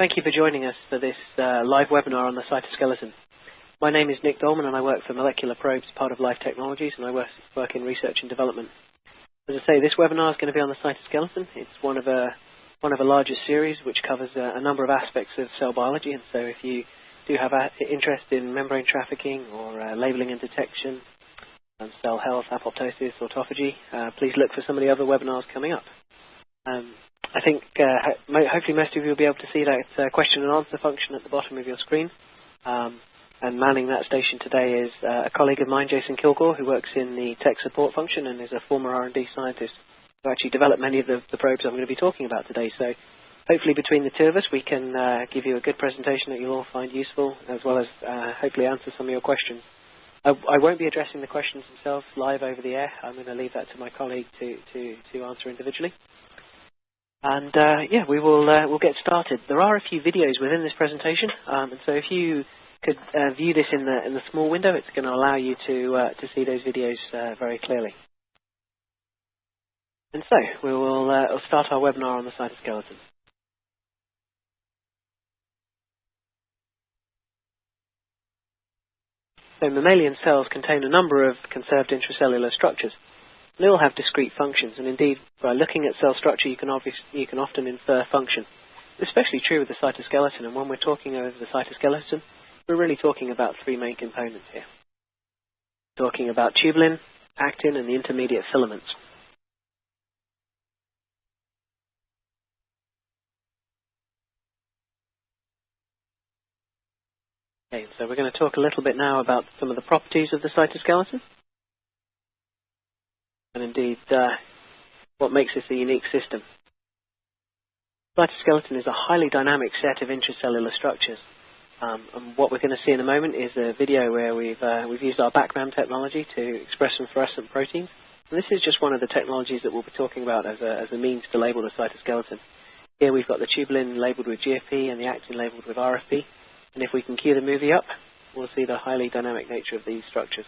Thank you for joining us for this live webinar on the cytoskeleton. My name is Nick Dolman and I work for Molecular Probes, part of Life Technologies, and I work in research and development. As I say, this webinar is going to be on the cytoskeleton. It's one of a larger series which covers a number of aspects of cell biology, and so if you do have interest in membrane trafficking or labeling and detection, and cell health, apoptosis, autophagy, please look for some of the other webinars coming up. I think hopefully most of you will be able to see that question and answer function at the bottom of your screen. And manning that station today is a colleague of mine, Jason Kilgore, who works in the tech support function and is a former R&D scientist who actually developed many of the probes I'm going to be talking about today. So hopefully between the two of us we can give you a good presentation that you'll all find useful, as well as hopefully answer some of your questions. I won't be addressing the questions themselves live over the air. I'm going to leave that to my colleague to answer individually. And yeah, we'll get started. There are a few videos within this presentation, and so if you could view this in the small window, it's going to allow you to see those videos very clearly. And so we'll start our webinar on the cytoskeleton. So mammalian cells contain a number of conserved intracellular structures. They all have discrete functions, and indeed, by looking at cell structure, you can often infer function. It's especially true with the cytoskeleton, and when we're talking over the cytoskeleton, we're really talking about three main components here. We're talking about tubulin, actin, and the intermediate filaments. Okay, so we're going to talk a little bit now about some of the properties of the cytoskeleton, and indeed what makes this a unique system. The cytoskeleton is a highly dynamic set of intracellular structures, and what we're going to see in a moment is a video where we've used our BacMam technology to express some fluorescent proteins. And this is just one of the technologies that we'll be talking about as a means to label the cytoskeleton. Here we've got the tubulin labelled with GFP and the actin labelled with RFP. And if we can cue the movie up, we'll see the highly dynamic nature of these structures.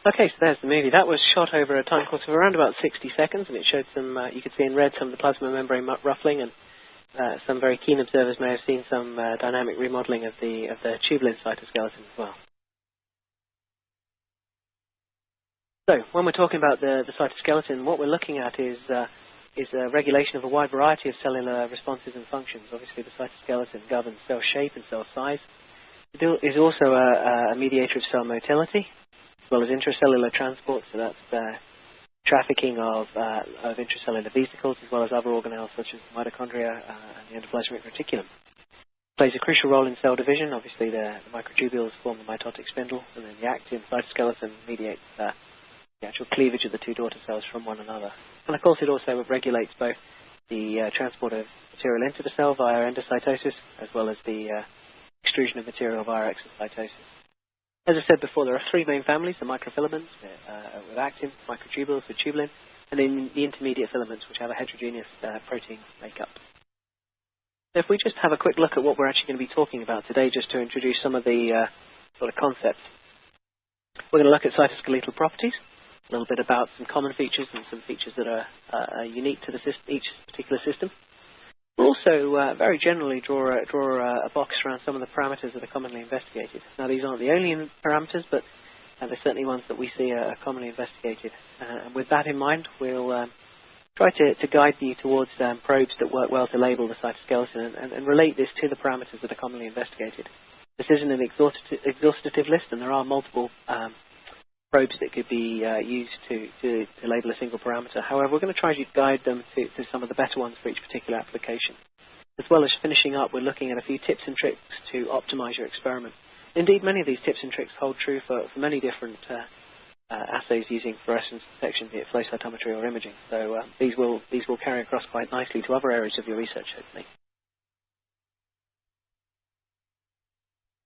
Okay, so there's the movie. That was shot over a time course of around about 60 seconds, and it showed some, you could see in red some of the plasma membrane ruffling, and some very keen observers may have seen some dynamic remodeling of the tubulin cytoskeleton as well. So, when we're talking about the cytoskeleton, what we're looking at is a regulation of a wide variety of cellular responses and functions. Obviously, the cytoskeleton governs cell shape and cell size. It is also a mediator of cell motility, as well as intracellular transport, so that's trafficking of intracellular vesicles, as well as other organelles such as mitochondria and the endoplasmic reticulum. It plays a crucial role in cell division. Obviously, the microtubules form the mitotic spindle, and then the actin cytoskeleton mediates the actual cleavage of the two daughter cells from one another. And of course, it also regulates both the transport of material into the cell via endocytosis, as well as the extrusion of material via exocytosis. As I said before, there are three main families: the microfilaments with actin, microtubules with tubulin, and then the intermediate filaments, which have a heterogeneous protein makeup. So if we just have a quick look at what we're actually going to be talking about today, just to introduce some of the sort of concepts. We're going to look at cytoskeletal properties, a little bit about some common features and some features that are unique to each particular system. We'll also very generally draw a box around some of the parameters that are commonly investigated. Now, these aren't the only parameters, but they're certainly ones that we see are commonly investigated. And with that in mind, we'll try to guide you towards probes that work well to label the cytoskeleton and relate this to the parameters that are commonly investigated. This isn't an exhaustive list, and there are multiple probes that could be used to label a single parameter. However, we're going to try to guide them to some of the better ones for each particular application. As well as finishing up, we're looking at a few tips and tricks to optimize your experiment. Indeed, many of these tips and tricks hold true for many different assays using fluorescence detection, be it flow cytometry or imaging. So these will carry across quite nicely to other areas of your research, hopefully.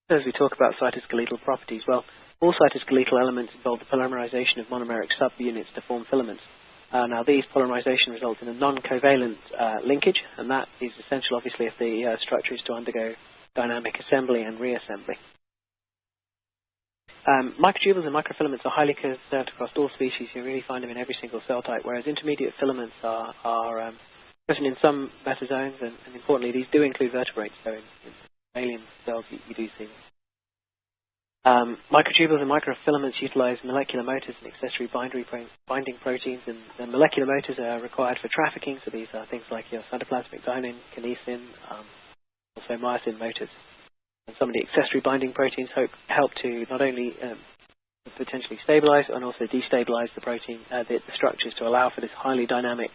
As we talk about cytoskeletal properties, well, all cytoskeletal elements involve the polymerization of monomeric subunits to form filaments. Now, these polymerization results in a non-covalent linkage, and that is essential, obviously, if the structure is to undergo dynamic assembly and reassembly. Microtubules and microfilaments are highly conserved across all species. You really find them in every single cell type, whereas intermediate filaments are present in some metazoans, and importantly, these do include vertebrates. So in mammalian cells, you do see them. Microtubules and microfilaments utilize molecular motors and accessory binding proteins, and the molecular motors are required for trafficking. So these are things like your cytoplasmic dynein, kinesin, also myosin motors. And some of the accessory binding proteins help to not only potentially stabilize and also destabilize the protein, the structures, to allow for this highly dynamic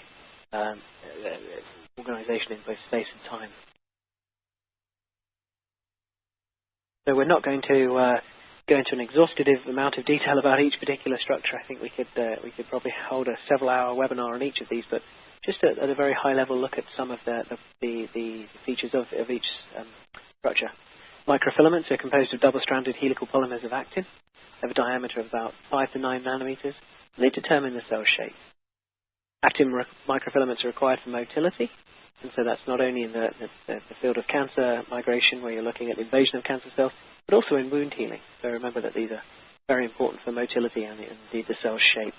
organization in both space and time. So we're not going to go into an exhaustive amount of detail about each particular structure. I think we could probably hold a several-hour webinar on each of these, but just at a very high level, look at some of the features of each structure. Microfilaments are composed of double-stranded helical polymers of actin. They have a diameter of about 5 to 9 nanometers, and they determine the cell shape. Actin microfilaments are required for motility, and so that's not only in the field of cancer migration, where you're looking at invasion of cancer cells, but also in wound healing. So remember that these are very important for motility and indeed the cell's shape.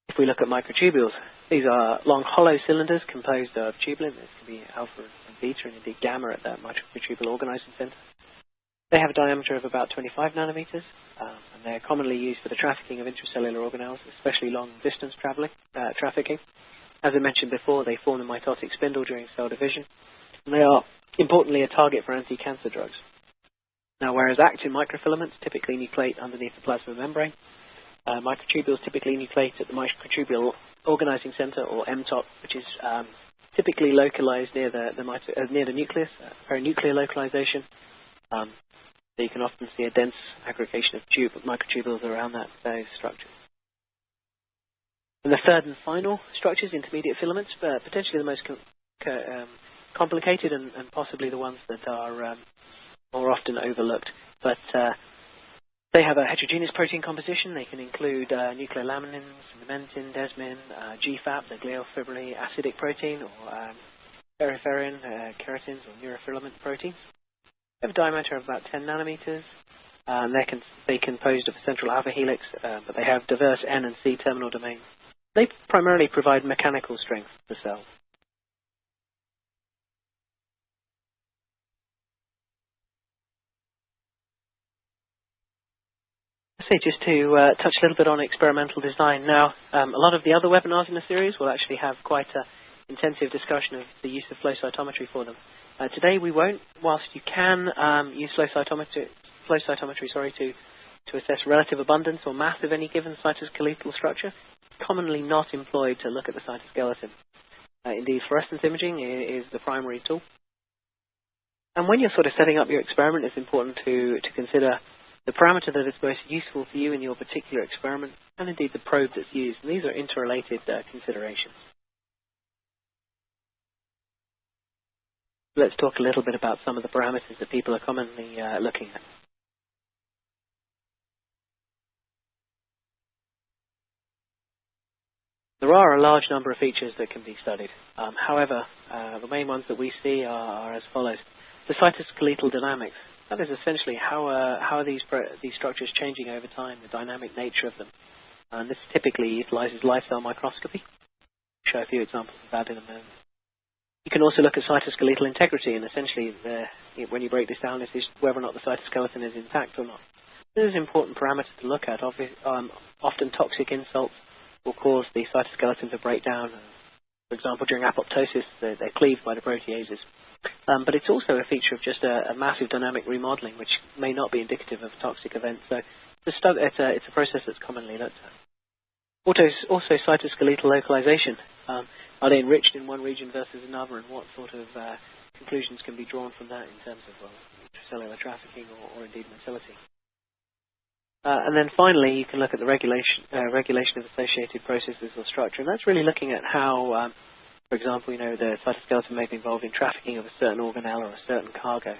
If we look at microtubules, these are long hollow cylinders composed of tubulin. This can be alpha and beta, and indeed gamma at that microtubule organizing center. They have a diameter of about 25 nanometers, and they're commonly used for the trafficking of intracellular organelles, especially long-distance trafficking. As I mentioned before, they form the mitotic spindle during cell division, and they are, importantly, a target for anti-cancer drugs. Now, whereas actin microfilaments typically nucleate underneath the plasma membrane, microtubules typically nucleate at the microtubule organizing center, or MTOP, which is typically localized near the nucleus, perinuclear localization. So you can often see a dense aggregation of microtubules around those structures. And the third and final structures, intermediate filaments, potentially the most complicated and possibly the ones that are more often overlooked. But they have a heterogeneous protein composition. They can include nuclear laminins, mementin, desmin, GFAP, the glial fibrillary acidic protein, or peripherin, keratins, or neurofilament proteins. They have a diameter of about 10 nanometers. They're composed of a central alpha helix, but they have diverse N and C terminal domains. They primarily provide mechanical strength to cells. Just to touch a little bit on experimental design. Now, a lot of the other webinars in the series will actually have quite an intensive discussion of the use of flow cytometry for them. Today we won't, whilst you can use flow cytometry to assess relative abundance or mass of any given cytoskeletal structure. It's commonly not employed to look at the cytoskeleton. Indeed, fluorescence imaging is the primary tool. And when you're sort of setting up your experiment, it's important to consider the parameter that is most useful for you in your particular experiment, and indeed the probe that's used. And these are interrelated considerations. Let's talk a little bit about some of the parameters that people are commonly looking at. There are a large number of features that can be studied. However, the main ones that we see are as follows. The cytoskeletal dynamics. That is essentially how are these structures changing over time, the dynamic nature of them. And this typically utilizes live cell microscopy. I'll show a few examples of that in a moment. You can also look at cytoskeletal integrity, and essentially when you break this down, this is whether or not the cytoskeleton is intact or not. This is an important parameter to look at. Often toxic insults will cause the cytoskeleton to break down. For example, during apoptosis, they're cleaved by the proteases. But it's also a feature of just a massive dynamic remodeling, which may not be indicative of toxic events. So it's a process that's commonly looked at. Also cytoskeletal localization. Are they enriched in one region versus another, and what sort of conclusions can be drawn from that in terms of intracellular trafficking or indeed motility? And then finally, you can look at the regulation of associated processes or structure, and that's really looking at how, for example, the cytoskeleton may be involved in trafficking of a certain organelle or a certain cargo.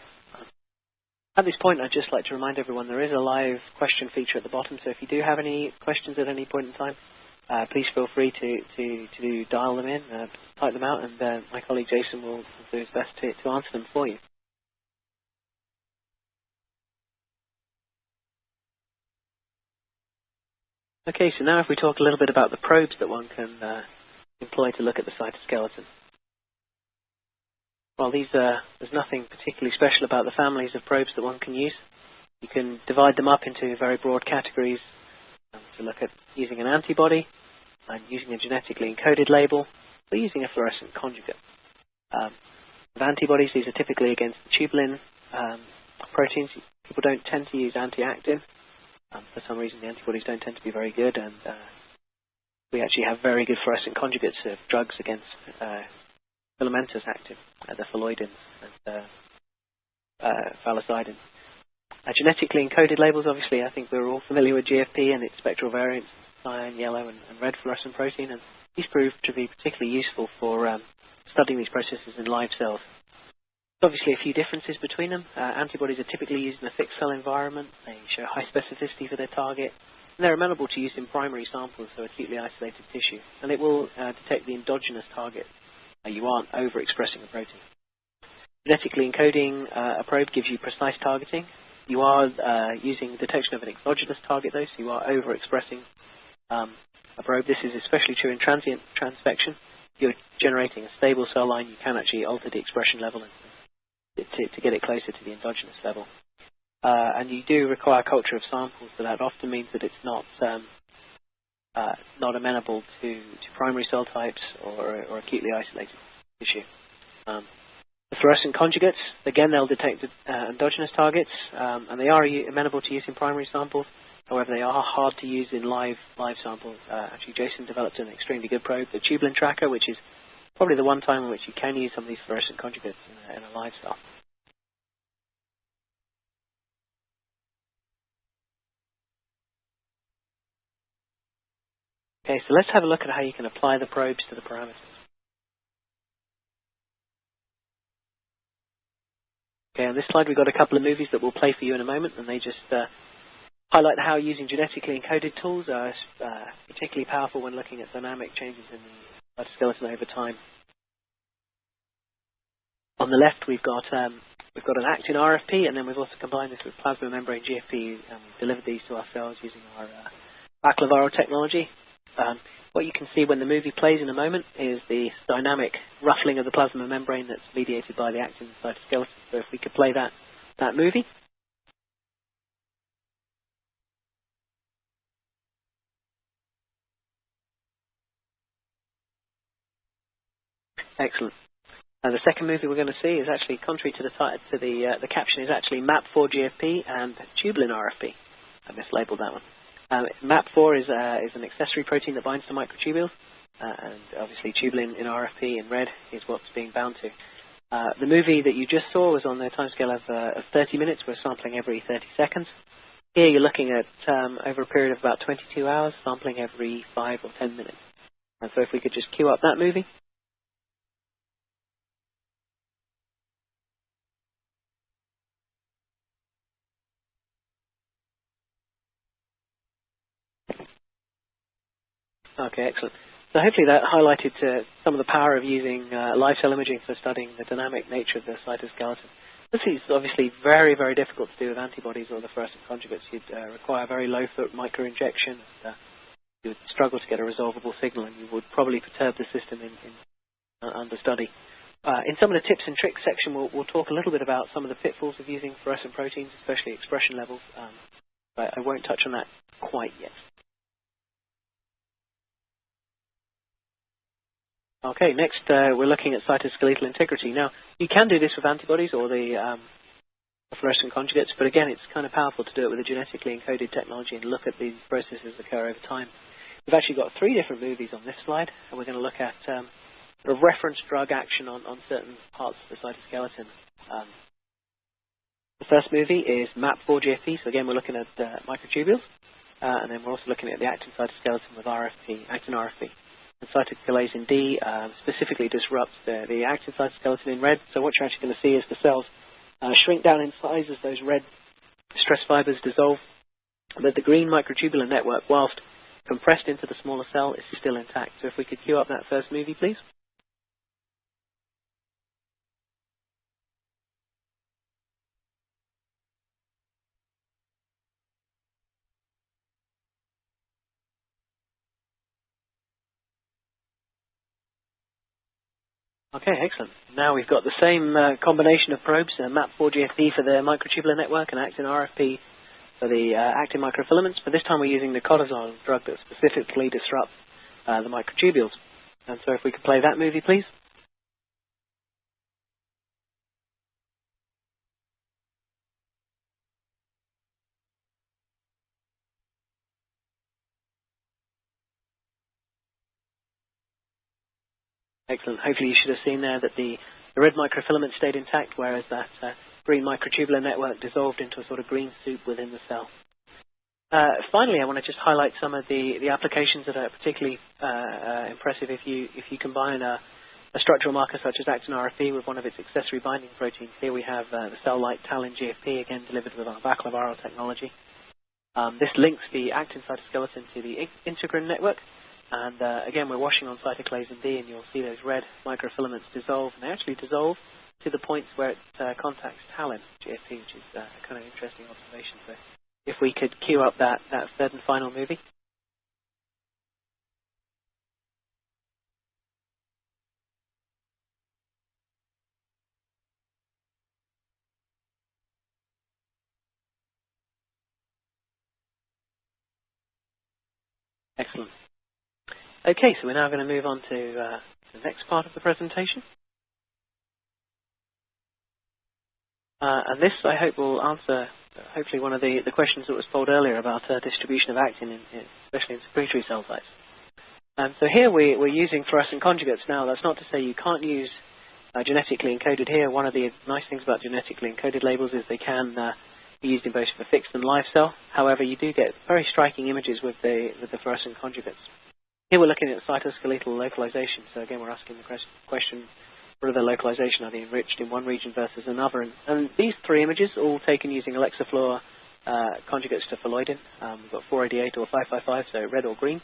At this point, I'd just like to remind everyone there is a live question feature at the bottom, so if you do have any questions at any point in time, please feel free to dial them in, type them out, and my colleague Jason will do his best to answer them for you. Okay, so now if we talk a little bit about the probes that one can employ to look at the cytoskeleton. Well, there's nothing particularly special about the families of probes that one can use. You can divide them up into very broad categories to look at using an antibody, and using a genetically encoded label, or using a fluorescent conjugate. With antibodies, these are typically against tubulin proteins. People don't tend to use anti-actin. For some reason, the antibodies don't tend to be very good, and we actually have very good fluorescent conjugates of drugs against filamentous actin, the phalloidins and phallocidins. Genetically encoded labels, obviously, I think we're all familiar with GFP and its spectral variants, cyan, yellow, and red fluorescent protein, and these prove to be particularly useful for studying these processes in live cells. There's obviously a few differences between them. Antibodies are typically used in a fixed cell environment. They show high specificity for their target, and they're amenable to use in primary samples, so acutely isolated tissue, and it will detect the endogenous target. You aren't overexpressing a protein. Genetically encoding a probe gives you precise targeting. You are using detection of an exogenous target, though, so you are overexpressing a probe. This is especially true in transient transfection. If you're generating a stable cell line, you can actually alter the expression level to get it closer to the endogenous level. And you do require culture of samples, so that often means that it's not amenable to primary cell types or acutely isolated tissue. The fluorescent conjugates, again, they'll detect endogenous targets, and they are amenable to use in primary samples. However, they are hard to use in live samples. Actually, Jason developed an extremely good probe, the tubulin tracker, which is probably the one time in which you can use some of these fluorescent conjugates in a live cell. Okay, so let's have a look at how you can apply the probes to the parameters. Okay, on this slide we've got a couple of movies that we'll play for you in a moment, and they just highlight how using genetically encoded tools are particularly powerful when looking at dynamic changes in the cytoskeleton over time. On the left we've got an actin RFP, and then we've also combined this with plasma membrane GFP, and we've delivered these to our cells using our baklaviral technology. What you can see when the movie plays in a moment is the dynamic ruffling of the plasma membrane that's mediated by the actin cytoskeleton. So if we could play that movie. Excellent. The second movie we're going to see is actually contrary to the caption, is actually MAP4 GFP and tubulin RFP. I mislabeled that one. MAP4 is an accessory protein that binds to microtubules, and obviously tubulin in RFP in red is what's being bound to. The movie that you just saw was on the timescale of 30 minutes. We're sampling every 30 seconds. Here you're looking at over a period of about 22 hours, sampling every 5 or 10 minutes. And so if we could just queue up that movie. Okay, excellent. So hopefully that highlighted some of the power of using live cell imaging for studying the dynamic nature of the cytoskeleton. This is obviously very, very difficult to do with antibodies or the fluorescent conjugates. You'd require very low-foot microinjection. You would struggle to get a resolvable signal, and you would probably perturb the system under study. In some of the tips and tricks section, we'll talk a little bit about some of the pitfalls of using fluorescent proteins, especially expression levels. But I won't touch on that quite yet. Okay, next we're looking at cytoskeletal integrity. Now, you can do this with antibodies or the fluorescent conjugates, but again, it's kind of powerful to do it with a genetically encoded technology and look at these processes occur over time. We've actually got 3 different movies on this slide, and we're going to look at a reference drug action on certain parts of the cytoskeleton. The first movie is MAP4 GFP, so again, we're looking at microtubules, and then we're also looking at the actin cytoskeleton with actin RFP. And cytoskeleton D specifically disrupts the actin cytoskeleton in red. So what you're actually going to see is the cells shrink down in size as those red stress fibers dissolve, but the green microtubular network, whilst compressed into the smaller cell, is still intact. So if we could cue up that first movie, please. Okay, excellent. Now we've got the same combination of probes, MAP4GFP for the microtubular network and actin RFP for the actin microfilaments, but this time we're using the cortisol drug that specifically disrupts the microtubules. And so if we could play that movie, please. Excellent. Hopefully you should have seen there that the red microfilament stayed intact, whereas that green microtubular network dissolved into a sort of green soup within the cell. Finally, I want to just highlight some of the applications that are particularly impressive if you combine a structural marker such as actin RFP with one of its accessory binding proteins. Here we have the cell-like talin GFP, again delivered with our baculoviral technology. This links the actin cytoskeleton to the integrin network. And again, we're washing on cytoclasm D, and you'll see those red microfilaments dissolve. And they actually dissolve to the points where it contacts talin GFP, which is a kind of interesting observation. So if we could cue up that third and final movie. Excellent. Okay, so we're now going to move on to the next part of the presentation. And this, I hope, will answer hopefully one of the questions that was told earlier about distribution of actin, especially in secretory cell types. So here we're using fluorescent conjugates. Now, that's not to say you can't use genetically encoded here. One of the nice things about genetically encoded labels is they can be used in both the fixed and live cell. However, you do get very striking images with the fluorescent conjugates. Here we're looking at cytoskeletal localization. So again, we're asking the question, what are the localization? Are they enriched in one region versus another? And these three images, all taken using Alexafluor conjugates to phalloidin. We've got 488 or 555, so red or green,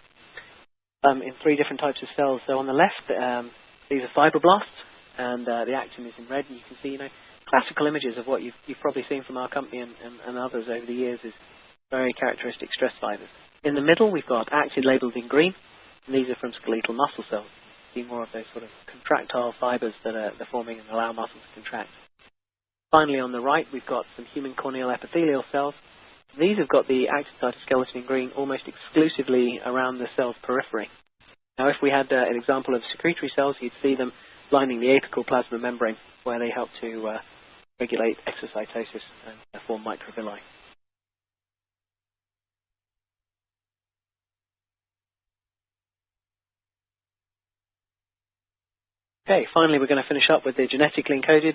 in three different types of cells. So on the left, these are fibroblasts, and the actin is in red. And you can see, classical images of what you've probably seen from our company and others over the years is very characteristic stress fibers. In the middle, we've got actin labeled in green. And these are from skeletal muscle cells. You see more of those sort of contractile fibers that are forming and allow muscles to contract. Finally, on the right, we've got some human corneal epithelial cells. These have got the actin cytoskeleton in green almost exclusively around the cell's periphery. Now, if we had an example of secretory cells, you'd see them lining the apical plasma membrane, where they help to regulate exocytosis and form microvilli. Okay, finally we're going to finish up with the genetically encoded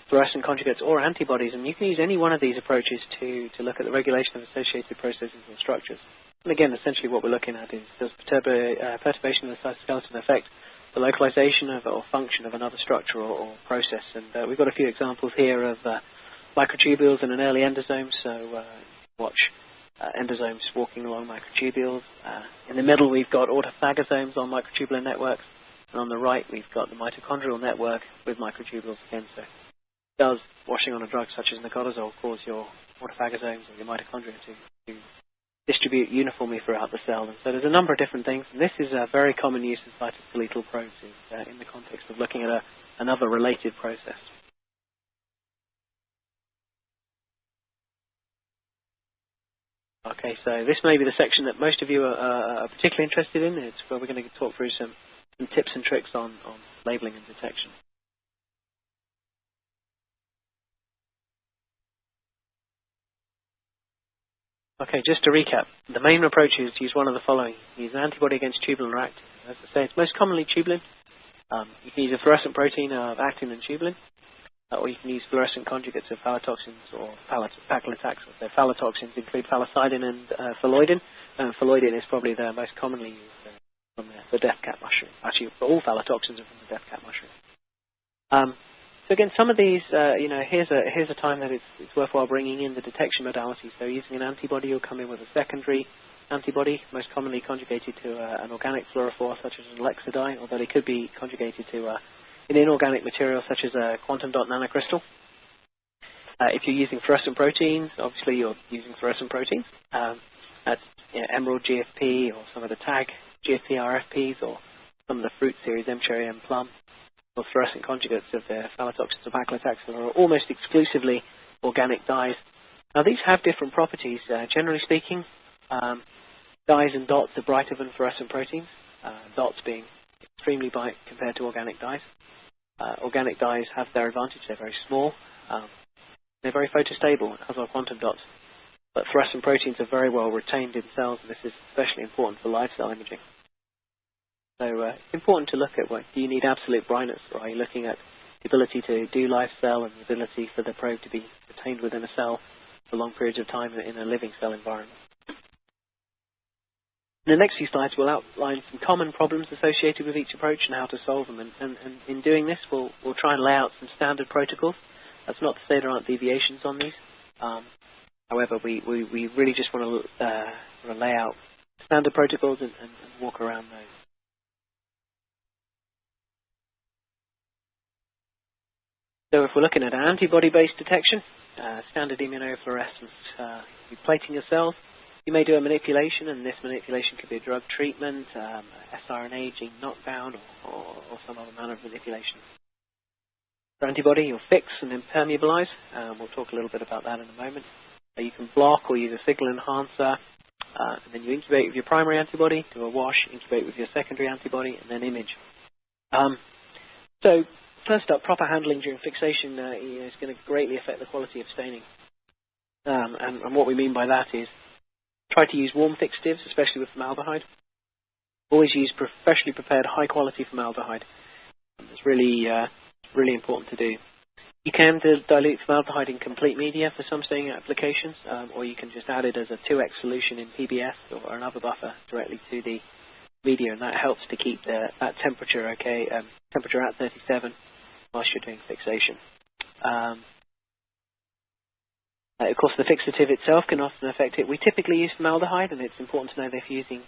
fluorescent conjugates or antibodies, and you can use any one of these approaches to look at the regulation of associated processes and structures. And again, essentially what we're looking at is, does perturbation of the cytoskeleton affect the localization of or function of another structure or process? And we've got a few examples here of microtubules and an early endosome, so watch endosomes walking along microtubules. In the middle we've got autophagosomes on microtubular networks. And on the right, we've got the mitochondrial network with microtubules again. So does washing on a drug such as cortisol cause your autophagosomes or your mitochondria to distribute uniformly throughout the cell? And so there's a number of different things. And this is a very common use of cytoskeletal probes in the context of looking at another related process. Okay, so this may be the section that most of you are particularly interested in. It's where we're going to talk through some tips and tricks on labeling and detection. Okay, just to recap, the main approach is to use one of the following. Use an antibody against tubulin or actin. As I say, it's most commonly tubulin. You can use a fluorescent protein of actin and tubulin, or you can use fluorescent conjugates of phallotoxins or paclitaxel. So phallotoxins include phallocidin and phalloidin. Phalloidin is probably the most commonly used from the death cap mushroom. Actually, all phallotoxins are from the death cap mushroom. So again, some of these, here's a time that it's worthwhile bringing in the detection modality. So using an antibody, you'll come in with a secondary antibody, most commonly conjugated to an organic fluorophore such as an Alexa dye, although they could be conjugated to an inorganic material such as a quantum dot nanocrystal. If you're using fluorescent proteins, obviously you're using fluorescent proteins. That's Emerald GFP or some of the TAG GFP RFPs or some of the fruit series, M cherry, M plum, or fluorescent conjugates of the phallotoxins or paclitaxel are almost exclusively organic dyes. Now these have different properties. Generally speaking, dyes and dots are brighter than fluorescent proteins, dots being extremely bright compared to organic dyes. Organic dyes have their advantage. They're very small. They're very photostable, as are quantum dots. But fluorescent proteins are very well retained in cells, and this is especially important for live cell imaging. So it's important to look at do you need absolute brightness, or are you looking at the ability to do live cell and the ability for the probe to be retained within a cell for long periods of time in a living cell environment. In the next few slides, we'll outline some common problems associated with each approach and how to solve them. And in doing this, we'll try and lay out some standard protocols. That's not to say there aren't deviations on these. However, we really just want to lay out standard protocols and walk around those. So if we're looking at antibody-based detection, standard immunofluorescence, you're plating your cells. You may do a manipulation, and this manipulation could be a drug treatment, siRNA gene knockdown, or some other manner of manipulation. For antibody, you'll fix and impermeabilize. We'll talk a little bit about that in a moment. You can block or use a signal enhancer, and then you incubate with your primary antibody, do a wash, incubate with your secondary antibody, and then image. So first up, proper handling during fixation is going to greatly affect the quality of staining. And what we mean by that is try to use warm fixatives, especially with formaldehyde. Always use professionally prepared high-quality formaldehyde. It's really important to do. You can dilute formaldehyde in complete media for some staining applications, or you can just add it as a 2x solution in PBS or another buffer directly to the media, and that helps to keep that temperature temperature at 37 whilst you're doing fixation. Of course, the fixative itself can often affect it. We typically use formaldehyde, and it's important to know that if you're using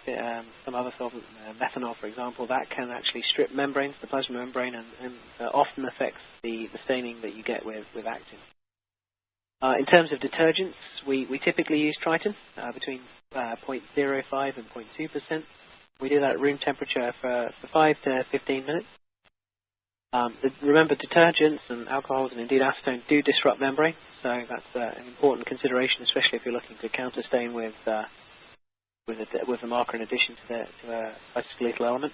some other solvent, methanol, for example, that can actually strip membranes, the plasma membrane, and often affects the staining that you get with actin. In terms of detergents, we typically use Triton between 0.05 and 0.2%. We do that at room temperature for 5 to 15 minutes. Remember, detergents and alcohols and indeed acetone do disrupt membrane, so that's an important consideration, especially if you're looking to counter stain with a marker in addition to a cytoskeletal element.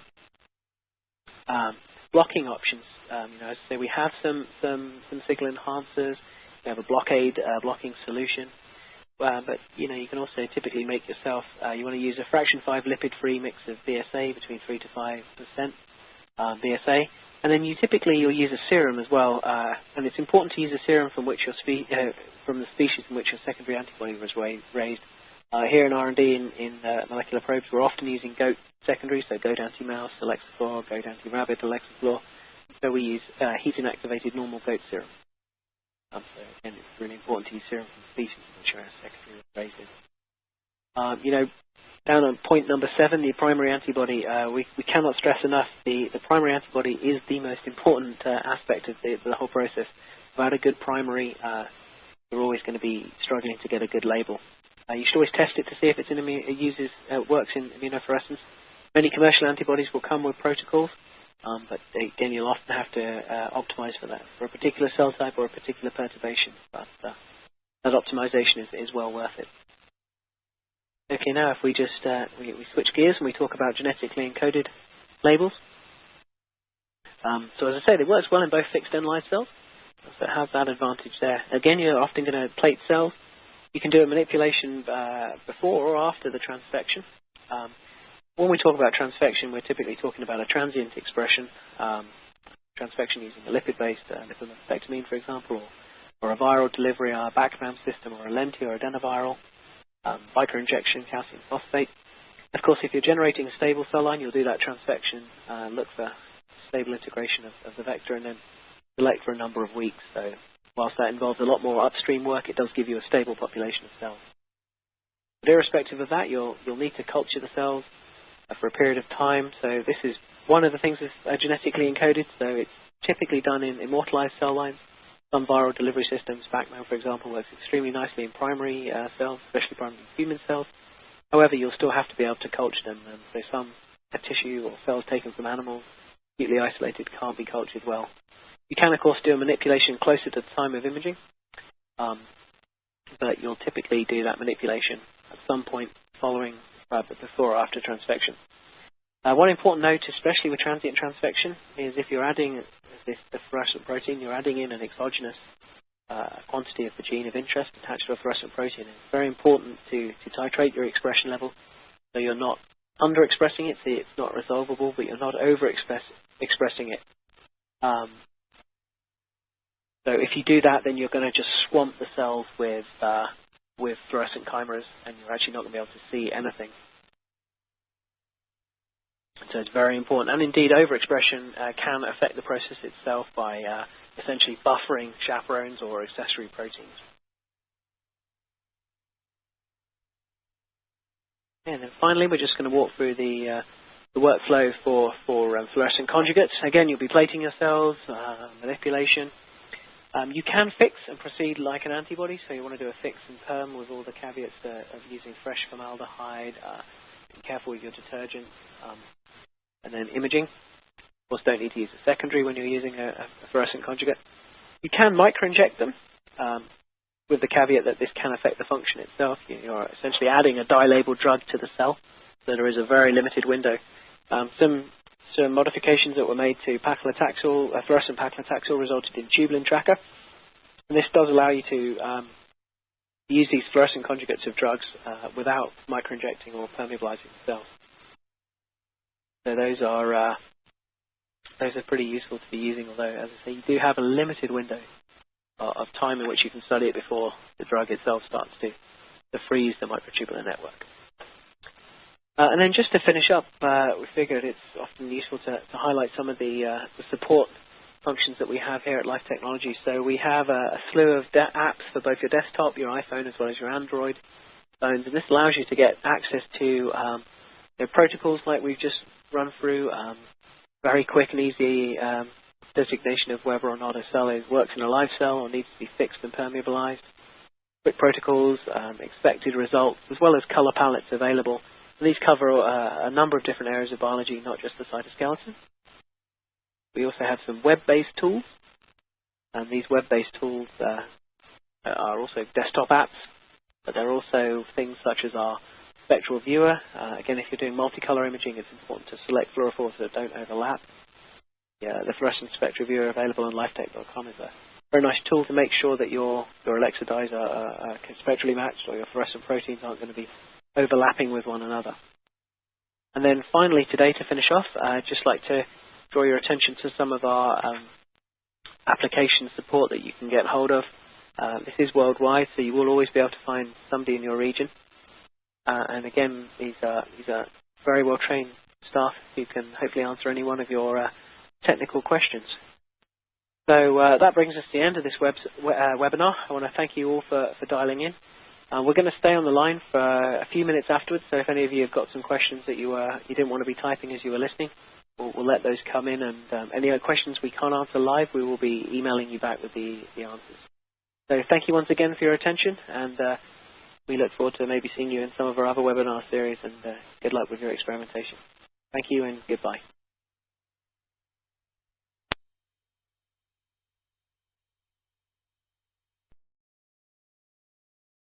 Blocking options, as I say, we have some signal enhancers. We have a blocking solution, but you can also typically make yourself. You want to use a fraction 5 lipid-free mix of BSA between 3 to 5% BSA. And then you'll use a serum as well, and it's important to use a serum from which from the species from which your secondary antibody was raised. Here in R&D in molecular probes, we're often using goat secondaries, so goat anti-mouse, Alexaflor, goat anti-rabbit, Alexaflor. So we use heat-inactivated normal goat serum. So again, it's really important to use serum from the species from which your secondary was raised. Down on point number 7, the primary antibody, we cannot stress enough, the primary antibody is the most important aspect of the whole process. Without a good primary, you're always going to be struggling to get a good label. You should always test it to see if it works in immunofluorescence. Many commercial antibodies will come with protocols, but again, you'll often have to optimize for that, for a particular cell type or a particular perturbation. But that optimization is well worth it. Okay, now if we just we switch gears and we talk about genetically encoded labels. So as I said, it works well in both fixed and live cells. So it has that advantage there. Again, you're often going to plate cells. You can do a manipulation before or after the transfection. When we talk about transfection, we're typically talking about a transient expression. Transfection using a lipid-based lipomycectomine, for example, or a viral delivery, a BacMam system, or a lenti or adenoviral. Microinjection, calcium phosphate. Of course, if you're generating a stable cell line, you'll do that transfection, look for stable integration of the vector, and then select for a number of weeks. So whilst that involves a lot more upstream work, it does give you a stable population of cells. But irrespective of that, you'll need to culture the cells for a period of time. So this is one of the things that's genetically encoded. So it's typically done in immortalized cell lines. Some viral delivery systems, BacMam for example, works extremely nicely in primary cells, especially primary human cells. However, you'll still have to be able to culture them. So some tissue or cells taken from animals, acutely isolated, can't be cultured well. You can, of course, do a manipulation closer to the time of imaging, but you'll typically do that manipulation at some point following, before or after transfection. One important note, especially with transient transfection, is if you're adding the fluorescent protein, you're adding in an exogenous quantity of the gene of interest attached to a fluorescent protein. It's very important to titrate your expression level so you're not underexpressing it, so it's not resolvable, but you're not overexpressing it. So if you do that, then you're going to just swamp the cells with fluorescent chimeras, and you're actually not going to be able to see anything. So it's very important. And indeed, overexpression can affect the process itself by essentially buffering chaperones or accessory proteins. And then finally, we're just going to walk through the workflow for fluorescent conjugates. Again, you'll be plating your cells, manipulation. You can fix and proceed like an antibody, so you want to do a fix and perm with all the caveats of using fresh formaldehyde. Be careful with your detergent. And then imaging. Of course, don't need to use a secondary when you're using a fluorescent conjugate. You can microinject them with the caveat that this can affect the function itself. You're essentially adding a dye-labeled drug to the cell, so there is a very limited window. Some modifications that were made to paclitaxel, fluorescent paclitaxel, resulted in tubulin tracker. And this does allow you to use these fluorescent conjugates of drugs without microinjecting or permeabilizing the cells. So those are pretty useful to be using, although, as I say, you do have a limited window of time in which you can study it before the drug itself starts to freeze the microtubular network. And then just to finish up, we figured it's often useful to highlight some of the support functions that we have here at Life Technologies. So we have a slew of apps for both your desktop, your iPhone, as well as your Android phones, and this allows you to get access to protocols like we've just run through, very quick and easy designation of whether or not a cell works in a live cell or needs to be fixed and permeabilized, quick protocols, expected results, as well as color palettes available. And these cover a number of different areas of biology, not just the cytoskeleton. We also have some web-based tools, and these web-based tools are also desktop apps, but they're also things such as our spectral viewer. Again, if you're doing multicolor imaging, it's important to select fluorophores that don't overlap. The fluorescent spectral viewer available on lifetech.com is a very nice tool to make sure that your Alexa dyes are spectrally matched, or your fluorescent proteins aren't going to be overlapping with one another. And then finally today, to finish off, I'd just like to draw your attention to some of our application support that you can get hold of. This is worldwide, so you will always be able to find somebody in your region. And again, these are very well trained staff who can hopefully answer any one of your technical questions. So that brings us to the end of this webinar. I want to thank you all for dialing in. We're going to stay on the line for a few minutes afterwards, so if any of you have got some questions that you didn't want to be typing as you were listening, we'll let those come in, and any other questions we can't answer live, we will be emailing you back with the answers. So thank you once again for your attention, and we look forward to maybe seeing you in some of our other webinar series, and good luck with your experimentation. Thank you and goodbye.